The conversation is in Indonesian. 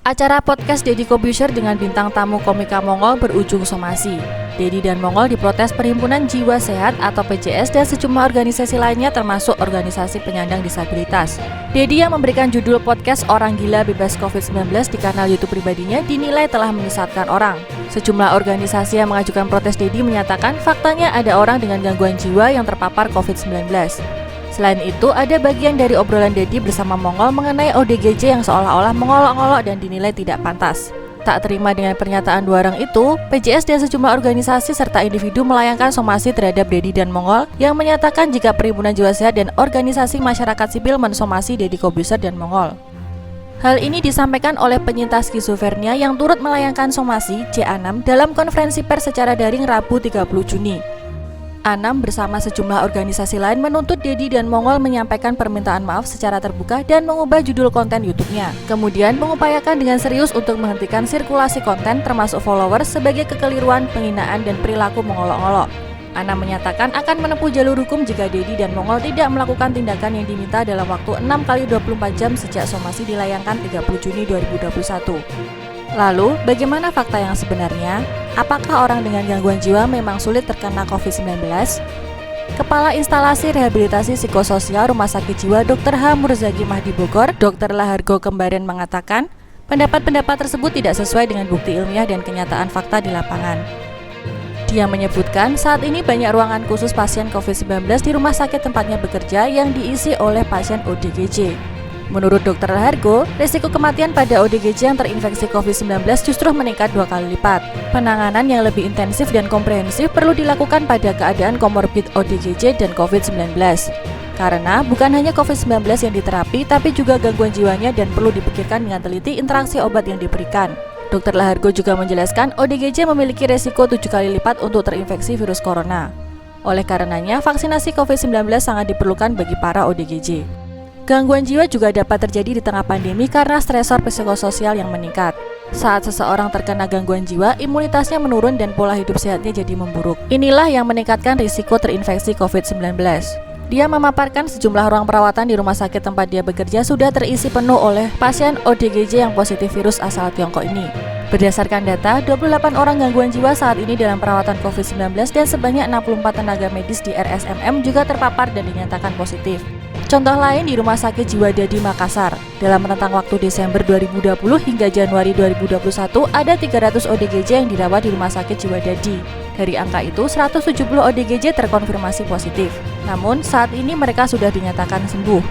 Acara podcast Deddy Corbuzier dengan bintang tamu komika Mongol berujung somasi. Deddy dan Mongol diprotes Perhimpunan Jiwa Sehat atau PJS dan sejumlah organisasi lainnya termasuk organisasi penyandang disabilitas. Deddy yang memberikan judul podcast Orang Gila Bebas COVID-19 di kanal YouTube pribadinya dinilai telah menyesatkan orang. Sejumlah organisasi yang mengajukan protes Deddy menyatakan faktanya ada orang dengan gangguan jiwa yang terpapar COVID-19. Selain itu, ada bagian dari obrolan Deddy bersama Mongol mengenai ODGJ yang seolah-olah mengolok-olok dan dinilai tidak pantas. Tak terima dengan pernyataan dua orang itu, PJS dan sejumlah organisasi serta individu melayangkan somasi terhadap Deddy dan Mongol yang menyatakan jika Perhimpunan Jiwa Sehat dan organisasi masyarakat sipil mensomasi Deddy Corbuzier dan Mongol. Hal ini disampaikan oleh penyintas skizofrenia yang turut melayangkan somasi C6 dalam konferensi pers secara daring Rabu 30 Juni. Anam bersama sejumlah organisasi lain menuntut Deddy dan Mongol menyampaikan permintaan maaf secara terbuka dan mengubah judul konten YouTube-nya. Kemudian mengupayakan dengan serius untuk menghentikan sirkulasi konten termasuk followers sebagai kekeliruan, penghinaan, dan perilaku mengolok-olok. Anam menyatakan akan menempuh jalur hukum jika Deddy dan Mongol tidak melakukan tindakan yang diminta dalam waktu 6x24 jam sejak somasi dilayangkan 30 Juni 2021. Lalu, bagaimana fakta yang sebenarnya? Apakah orang dengan gangguan jiwa memang sulit terkena COVID-19? Kepala Instalasi Rehabilitasi Psikososial Rumah Sakit Jiwa Dr. H. Murzaki Mahdi Bogor, Dr. Lahargo Kembaren mengatakan, pendapat-pendapat tersebut tidak sesuai dengan bukti ilmiah dan kenyataan fakta di lapangan. Dia menyebutkan saat ini banyak ruangan khusus pasien COVID-19 di rumah sakit tempatnya bekerja yang diisi oleh pasien ODGJ. Menurut Dr. Lahargo, risiko kematian pada ODGJ yang terinfeksi COVID-19 justru meningkat 2 kali lipat. Penanganan yang lebih intensif dan komprehensif perlu dilakukan pada keadaan komorbid ODGJ dan COVID-19. Karena bukan hanya COVID-19 yang diterapi, tapi juga gangguan jiwanya dan perlu dipikirkan dengan teliti interaksi obat yang diberikan. Dr. Lahargo juga menjelaskan ODGJ memiliki risiko 7 kali lipat untuk terinfeksi virus corona. Oleh karenanya, vaksinasi COVID-19 sangat diperlukan bagi para ODGJ. Gangguan jiwa juga dapat terjadi di tengah pandemi karena stresor psikososial yang meningkat. Saat seseorang terkena gangguan jiwa, imunitasnya menurun dan pola hidup sehatnya jadi memburuk. Inilah yang meningkatkan risiko terinfeksi COVID-19. Dia memaparkan sejumlah ruang perawatan di rumah sakit tempat dia bekerja sudah terisi penuh oleh pasien ODGJ yang positif virus asal Tiongkok ini. Berdasarkan data, 28 orang gangguan jiwa saat ini dalam perawatan COVID-19 dan sebanyak 64 tenaga medis di RSMM juga terpapar dan dinyatakan positif. Contoh lain di Rumah Sakit Jiwa Dadi Makassar. Dalam rentang waktu Desember 2020 hingga Januari 2021, ada 300 ODGJ yang dirawat di Rumah Sakit Jiwa Dadi. Dari angka itu, 170 ODGJ terkonfirmasi positif. Namun, saat ini mereka sudah dinyatakan sembuh.